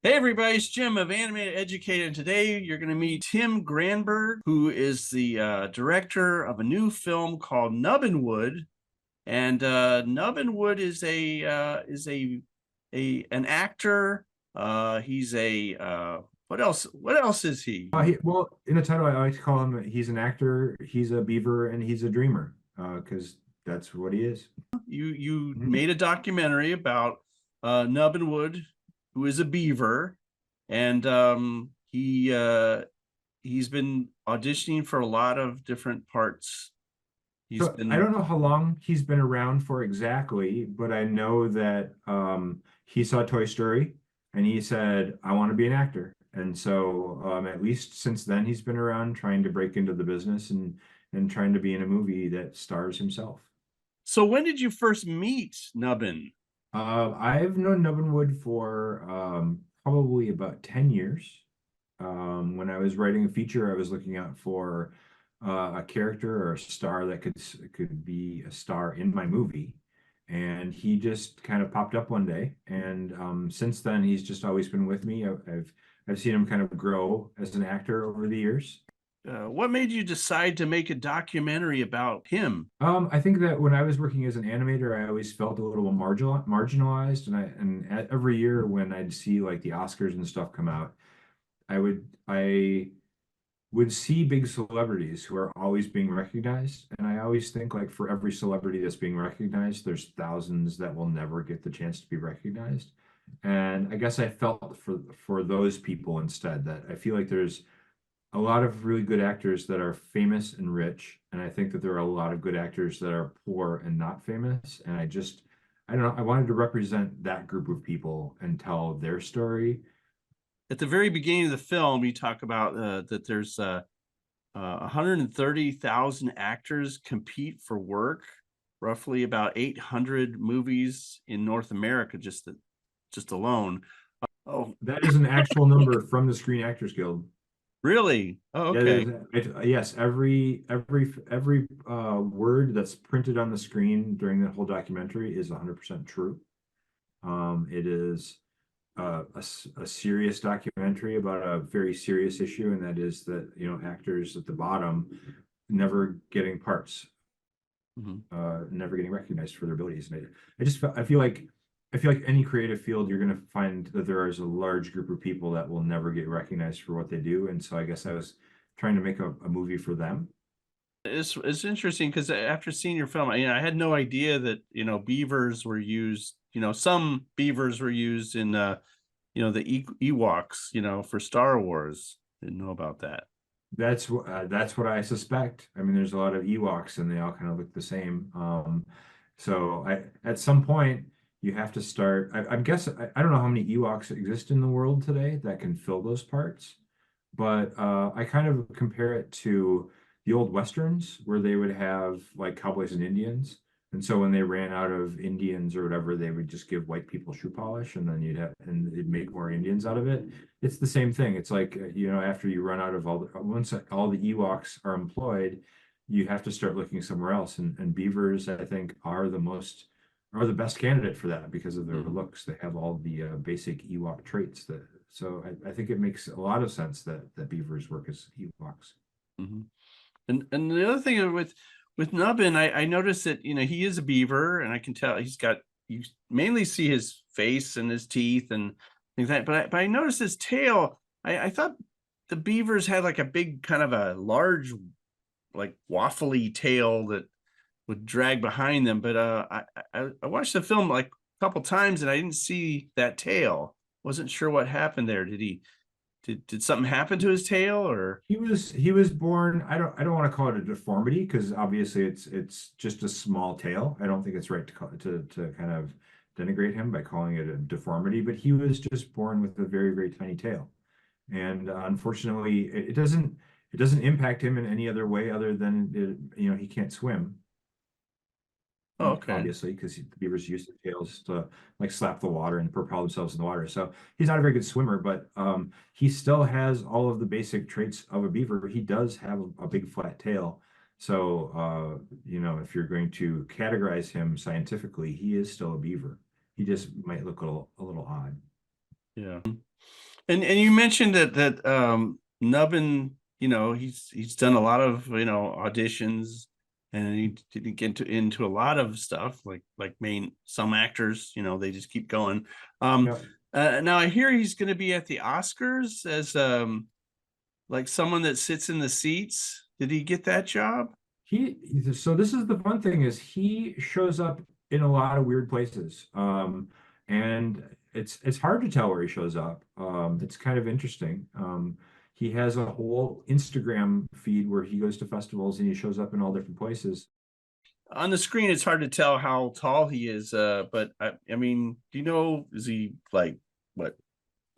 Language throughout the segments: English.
Hey everybody, it's Jim of Animateducated. Today you're going to meet Tim Granberg, who is the director of a new film called Nubbinwood. And Nubbinwood is an actor. He's a what else? What else is he? Well, in the title, I like to call him, he's an actor, he's a beaver, and he's a dreamer, because that's what he is. You Mhm. made a documentary about Nubbinwood, who is a beaver, and he's been auditioning for a lot of different parts. He's So I been don't know how long he's been around for exactly, but I know that he saw Toy Story and he said, I want to be an actor. And so at least since then, he's been around trying to break into the business and trying to be in a movie that stars himself. So when did you first meet Nubbin? I've known Nubbinwood for probably about 10 years. When I was writing a feature, I was looking out for a character or a star that could be a star in my movie. And he just kind of popped up one day. And since then, he's just always been with me. I've seen him kind of grow as an actor over the years. What made you decide to make a documentary about him? I think that when I was working as an animator, I always felt a little marginalized, every year when I'd see like the Oscars and stuff come out, I would see big celebrities who are always being recognized, and I always think like for every celebrity that's being recognized, there's thousands that will never get the chance to be recognized. And I guess I felt for those people instead that I feel like there's a lot of really good actors that are famous and rich, and I think that there are a lot of good actors that are poor and not famous. And I don't know, I wanted to represent that group of people and tell their story. At the very beginning of the film, you talk about that there's 130,000 actors compete for work, roughly about 800 movies in North America, just alone. Oh, That is an actual number from the Screen Actors Guild. really? Oh, Yeah, okay. yes, every word that's printed on the screen during the whole documentary is 100% true. It is a serious documentary about a very serious issue, and that is that, actors at the bottom never getting parts, Mhm. never getting recognized for their abilities. And I feel like any creative field, you're going to find that there is a large group of people that will never get recognized for what they do. And so I guess I was trying to make a movie for them. It's interesting because after seeing your film, I had no idea that beavers were used. Some beavers were used in the Ewoks, for Star Wars. Didn't know about that. That's what I suspect. I mean, there's a lot of Ewoks, and they all kind of look the same. So at some point you have to start. I don't know how many Ewoks exist in the world today that can fill those parts, but I kind of compare it to the old Westerns where they would have like cowboys and Indians. And so when they ran out of Indians or whatever, they would just give white people shoe polish, and then and they'd make more Indians out of it. It's the same thing. It's like, after you run out of once all the Ewoks are employed, you have to start looking somewhere else. And beavers, I think, are the best candidate for that because of their Mhm. looks. They have all the basic Ewok traits so I think it makes a lot of sense that beavers work as Ewoks. Mhm. And the other thing with Nubbin, I noticed that he is a beaver, and I can tell you mainly see his face and his teeth and things like that. But I noticed his tail. I thought the beavers had like a big kind of a large, like waffly tail that would drag behind them. But I watched the film like a couple times and I didn't see that tail. Wasn't sure what happened there. Did something happen to his tail or? He was born. I don't want to call it a deformity because obviously it's just a small tail. I don't think it's right to kind of denigrate him by calling it a deformity, but he was just born with a very, very tiny tail. And unfortunately, it doesn't impact him in any other way other than he can't swim, Oh, okay. obviously, because the beavers use their tails to like slap the water and propel themselves in the water. So he's not a very good swimmer, but he still has all of the basic traits of a beaver. He does have a big flat tail. So if you're going to categorize him scientifically, he is still a beaver. He just might look a little odd. Yeah. And you mentioned that Nubbin, he's done a lot of auditions, and he didn't get into a lot of stuff like main some actors, they just keep going. Um, Yep. now I hear he's going to be at the Oscars as like someone that sits in the seats. Did he get that job? So this is the fun thing is he shows up in a lot of weird places. And it's hard to tell where he shows up. It's kind of interesting. He has a whole Instagram feed where he goes to festivals and he shows up in all different places. On the screen, it's hard to tell how tall he is, but I mean, do you know, is he like what?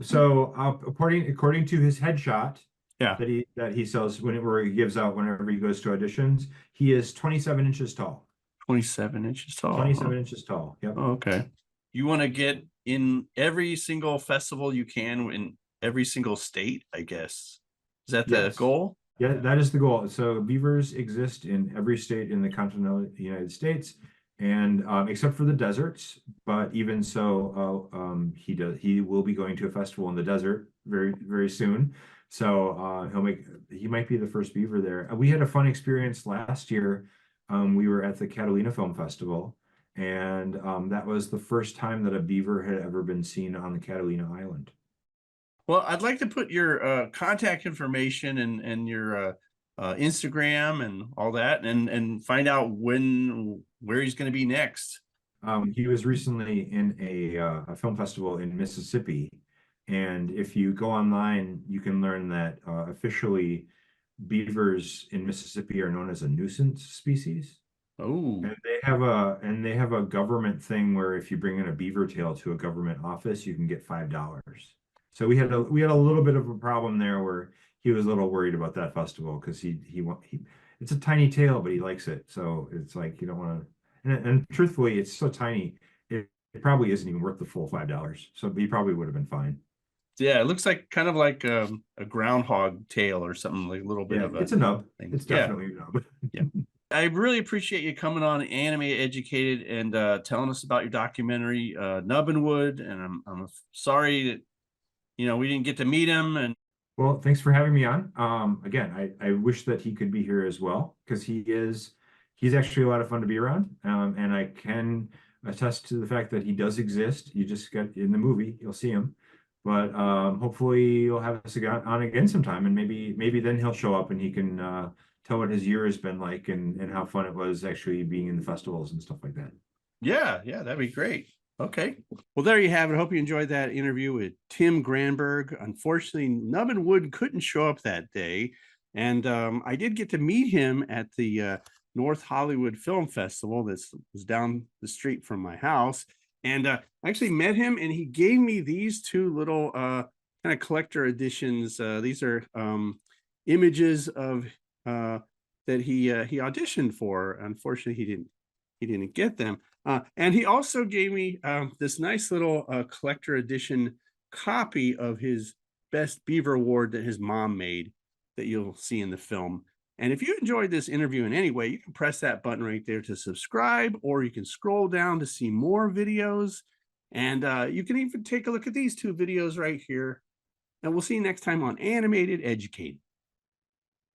So according to his headshot Yeah, that he sells whenever he gives out whenever he goes to auditions, he is 27 inches tall. 27 inches tall. 27 inches tall. Yep. Oh, okay. You want to get in every single festival you can in every single state, I guess. Is that the Yes. goal? Yeah, that is the goal. So beavers exist in every state in the continental United States, and except for the deserts. But even so, he will be going to a festival in the desert very soon. So he might be the first beaver there. We had a fun experience last year. We were at the Catalina Film Festival, and that was the first time that a beaver had ever been seen on the Catalina Island. Well, I'd like to put your contact information and your Instagram and all that, and find out where he's going to be next. He was recently in a film festival in Mississippi, and if you go online, you can learn that officially beavers in Mississippi are known as a nuisance species. Oh, And they have a government thing where if you bring in a beaver tail to a government office, you can get $5. So we had a little bit of a problem there where he was a little worried about that festival because he it's a tiny tail, but he likes it. So it's like you don't want to. And truthfully, it's so tiny, it probably isn't even worth the full $5. So he probably would have been fine. yeah, it looks like kind of like a groundhog tail or something, like a little bit Yeah, of a it's a nub. thing. It's Yeah, definitely a nub. yeah. I really appreciate you coming on Animateducated and telling us about your documentary, Nubbinwood. And I'm sorry that we didn't get to meet him. And Well, thanks for having me on. Again, I wish that he could be here as well because he's actually a lot of fun to be around. And I can attest to the fact that he does exist. You just got in the movie, you'll see him. But hopefully you'll have us on again sometime, and maybe then he'll show up and he can tell what his year has been like and how fun it was actually being in the festivals and stuff like that. yeah, that'd be great. Okay. Well, there you have it. I hope you enjoyed that interview with Tim Granberg. Unfortunately, Nubbinwood couldn't show up that day. And I did get to meet him at the North Hollywood Film Festival that was down the street from my house. And I actually met him, and he gave me these two little kind of collector editions. These are images of that he auditioned for. Unfortunately, he didn't get them. And he also gave me this nice little collector edition copy of his Best Beaver Award that his mom made that you'll see in the film. And if you enjoyed this interview in any way, you can press that button right there to subscribe, or you can scroll down to see more videos. And you can even take a look at these two videos right here. And we'll see you next time on Animated Educated.